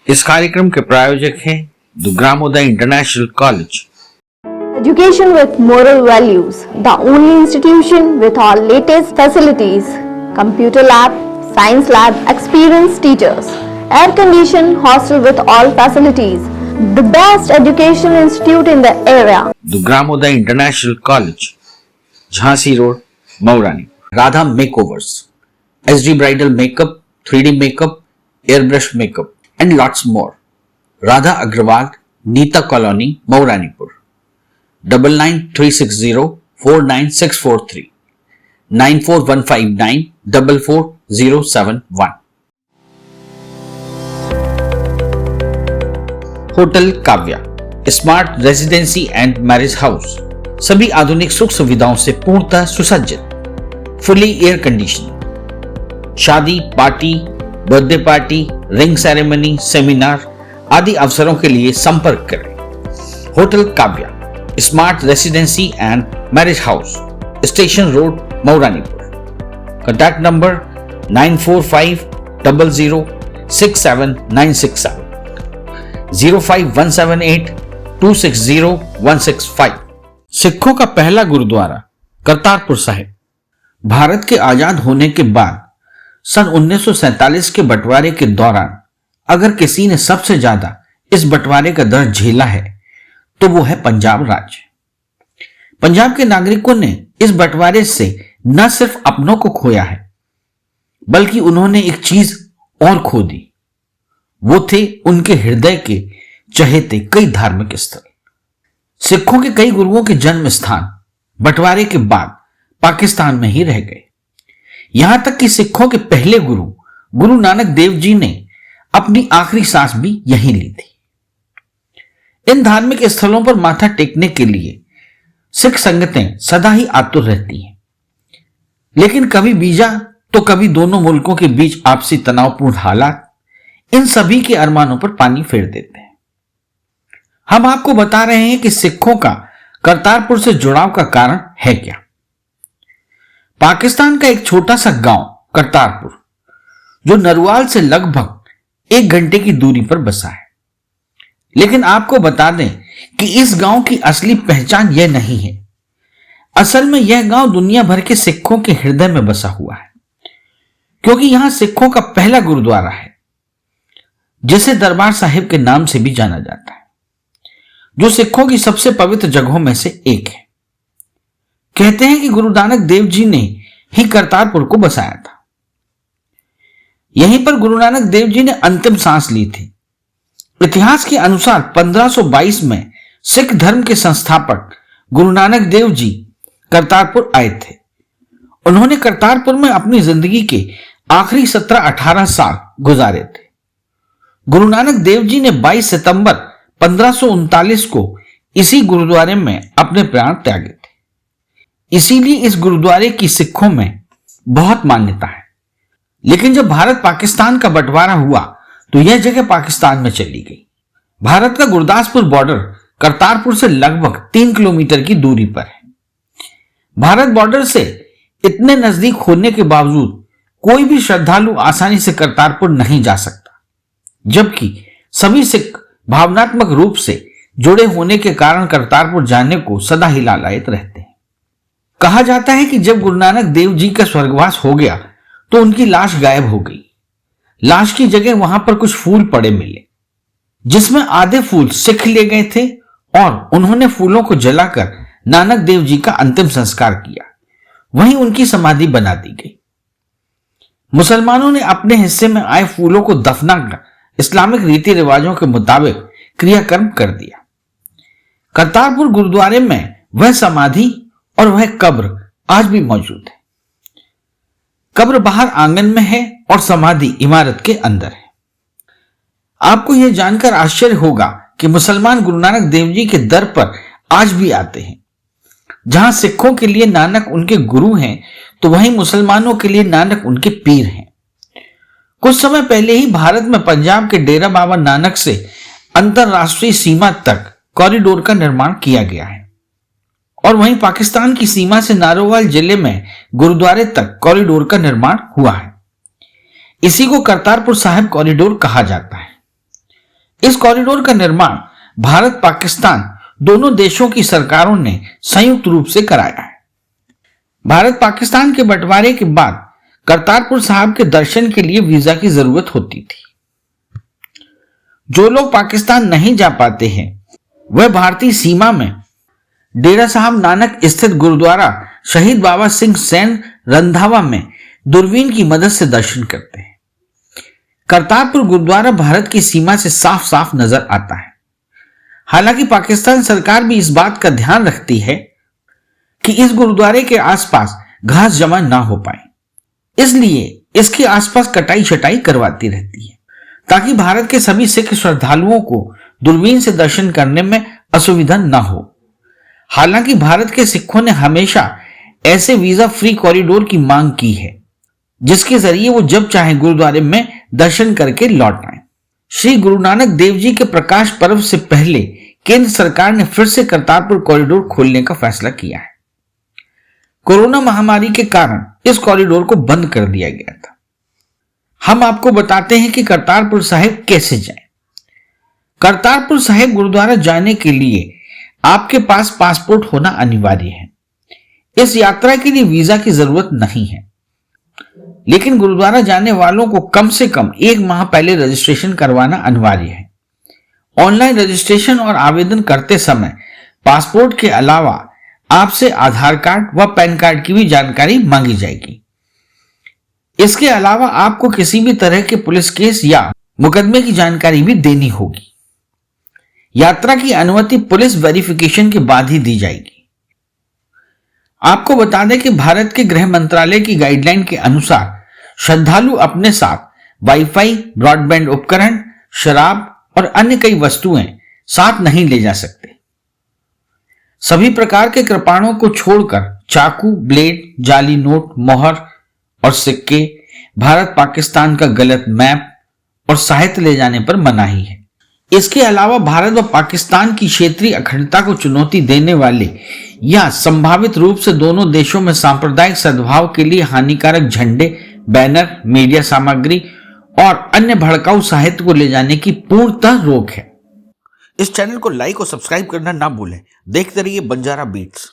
इस कार्यक्रम के प्रायोजक हैं Dugramoday international college. Education with moral values, the only institution with all latest facilities, computer lab, science lab, experienced teachers, air-conditioned hostel with all facilities, the best education institute in the area. Dugramoday international college, Jhansi road, Maurani. Radha makeovers, SD bridal makeup, 3D makeup, airbrush makeup and lots more. Radha Agrawal, Neeta Colony, Mauranipur. 9936049643 94159 hotel Kavya, smart residency and marriage house, सभी आधुनिक सुख सुविधाओं से पूर्णतः सुसज्जित, fully air conditioning. शादी, party, birthday party, ring ceremony, seminar आदि अवसरों के लिए संपर्क करें। Hotel Kavya, smart residency and marriage house, station road, Mauranipur. Contact number 9450067967 05178260165। सिखों का पहला गुरुद्वारा करतारपुर साहिब। भारत के आजाद होने के बाद सन 1947 के बंटवारे के दौरान अगर किसी ने सबसे ज्यादा इस बंटवारे का दर्द झेला है तो वो है पंजाब राज्य। पंजाब के नागरिकों ने इस बंटवारे से न सिर्फ अपनों को खोया है बल्कि उन्होंने एक चीज और खो दी। वो थे उनके हृदय के चहेते कई धार्मिक स्थल। सिखों के कई गुरुओं के जन्म स्थान बंटवारे के बाद पाकिस्तान में ही रह गए। यहां तक कि सिखों के पहले गुरु नानक देव जी ने अपनी आखिरी सांस भी यहीं ली थी। इन धार्मिक स्थलों पर माथा टेकने के लिए सिख संगतें सदा ही आतुर रहती हैं, लेकिन कभी बीजा तो कभी दोनों मुल्कों के बीच आपसी तनावपूर्ण हालात इन सभी के अरमानों पर पानी फेर देते हैं। हम आपको बता रहे हैं कि सिखों का करतारपुर से जुड़ाव का कारण है क्या। पाकिस्तान का एक छोटा सा गांव करतारपुर, जो नरवाल से लगभग 1 घंटे की दूरी पर बसा है। लेकिन आपको बता दें कि इस गांव की असली पहचान यह नहीं है। असल में यह गांव दुनिया भर के सिखों के हृदय में बसा हुआ है, क्योंकि यहां सिखों का पहला गुरुद्वारा है, जिसे दरबार साहिब के नाम से भी जाना जाता है, जो सिखों की सबसे पवित्र जगहों में से एक है। कहते हैं कि गुरु नानक देव जी ने ही करतारपुर को बसाया था। यहीं पर गुरु नानक देव जी ने अंतिम सांस ली थी। इतिहास के अनुसार 1522 में सिख धर्म के संस्थापक गुरु नानक देव जी करतारपुर आए थे। उन्होंने करतारपुर में अपनी जिंदगी के आखिरी 17-18 साल गुजारे थे। गुरु नानक देव जी ने 22 सितंबर 1539 को इसी गुरुद्वारे में अपने प्राण त्यागे थे। इसीलिए इस गुरुद्वारे की सिखों में बहुत मान्यता है। लेकिन जब भारत पाकिस्तान का बंटवारा हुआ तो यह जगह पाकिस्तान में चली गई। भारत का गुरदासपुर बॉर्डर करतारपुर से लगभग 3 किलोमीटर की दूरी पर है। भारत बॉर्डर से इतने नजदीक होने के बावजूद कोई भी श्रद्धालु आसानी से करतारपुर नहीं जा सकता, जबकि सभी सिख भावनात्मक रूप से जुड़े होने के कारण करतारपुर जाने को सदा ही लालायित रहते हैं। कहा जाता है कि जब गुरु नानक देव जी का स्वर्गवास हो गया तो उनकी लाश गायब हो गई। लाश की जगह वहां पर कुछ फूल पड़े मिले, जिसमें आधे फूल सिख ले गए थे और उन्होंने फूलों को जलाकर नानक देव जी का अंतिम संस्कार किया। वहीं उनकी समाधि बना दी गई। मुसलमानों ने अपने हिस्से में आए फूलों को दफनाकर इस्लामिक रीति रिवाजों के मुताबिक क्रियाकर्म कर दिया। करतारपुर गुरुद्वारे में वह समाधि और वह कब्र आज भी मौजूद है। कब्र बाहर आंगन में है और समाधि इमारत के अंदर है। आपको यह जानकर आश्चर्य होगा कि मुसलमान गुरु नानक देव जी के दर पर आज भी आते हैं। जहां सिखों के लिए नानक उनके गुरु हैं, तो वहीं मुसलमानों के लिए नानक उनके पीर हैं। कुछ समय पहले ही भारत में पंजाब के डेरा बाबा नानक से अंतरराष्ट्रीय सीमा तक कॉरिडोर का निर्माण किया गया है और वहीं पाकिस्तान की सीमा से नारोवाल जिले में गुरुद्वारे तक कॉरिडोर का निर्माण हुआ है। इसी को करतारपुर साहिब कॉरिडोर कहा जाता है। इस कॉरिडोर का निर्माण भारत पाकिस्तान दोनों देशों की सरकारों ने संयुक्त रूप से कराया है। भारत पाकिस्तान के बंटवारे के बाद करतारपुर साहिब के दर्शन के लिए वीजा की जरूरत होती थी। जो लोग पाकिस्तान नहीं जा पाते हैं वह भारतीय सीमा में डेरा साहब नानक स्थित गुरुद्वारा शहीद बाबा सिंह सैन रंधावा में दूरबीन की मदद से दर्शन करते हैं। करतारपुर गुरुद्वारा भारत की सीमा से साफ साफ नजर आता है। हालांकि पाकिस्तान सरकार भी इस बात का ध्यान रखती है कि इस गुरुद्वारे के आसपास घास जमा ना हो पाए, इसलिए इसके आसपास कटाई छटाई करवाती रहती है ताकि भारत के सभी सिख श्रद्धालुओं को दूरबीन से दर्शन करने में असुविधा न हो। हालांकि भारत के सिखों ने हमेशा ऐसे वीजा फ्री कॉरिडोर की मांग की है जिसके जरिए वो जब चाहे गुरुद्वारे में दर्शन करके लौट आए। श्री गुरु नानक देव जी के प्रकाश पर्व से पहले केंद्र सरकार ने फिर से करतारपुर कॉरिडोर खोलने का फैसला किया है। कोरोना महामारी के कारण इस कॉरिडोर को बंद कर दिया गया था। हम आपको बताते हैं कि करतारपुर साहिब कैसे जाएं। करतारपुर साहिब गुरुद्वारा जाने के लिए आपके पास पासपोर्ट होना अनिवार्य है। इस यात्रा के लिए वीजा की जरूरत नहीं है, लेकिन गुरुद्वारा जाने वालों को कम से कम 1 माह पहले रजिस्ट्रेशन करवाना अनिवार्य है। ऑनलाइन रजिस्ट्रेशन और आवेदन करते समय पासपोर्ट के अलावा आपसे आधार कार्ड व पैन कार्ड की भी जानकारी मांगी जाएगी। इसके अलावा आपको किसी भी तरह के पुलिस केस या मुकदमे की जानकारी भी देनी होगी। यात्रा की अनुमति पुलिस वेरिफिकेशन के बाद ही दी जाएगी। आपको बता दें कि भारत के गृह मंत्रालय की गाइडलाइन के अनुसार श्रद्धालु अपने साथ वाईफाई, ब्रॉडबैंड उपकरण, शराब और अन्य कई वस्तुएं साथ नहीं ले जा सकते। सभी प्रकार के कृपाणों को छोड़कर चाकू, ब्लेड, जाली नोट, मोहर और सिक्के, भारत पाकिस्तान का गलत मैप और साहित्य ले जाने पर मनाही है। इसके अलावा भारत व पाकिस्तान की क्षेत्रीय अखंडता को चुनौती देने वाले या संभावित रूप से दोनों देशों में सांप्रदायिक सद्भाव के लिए हानिकारक झंडे, बैनर, मीडिया सामग्री और अन्य भड़काऊ साहित्य को ले जाने की पूर्णतः रोक है। इस चैनल को लाइक और सब्सक्राइब करना ना भूलें। देखते रहिए बंजारा बीट्स।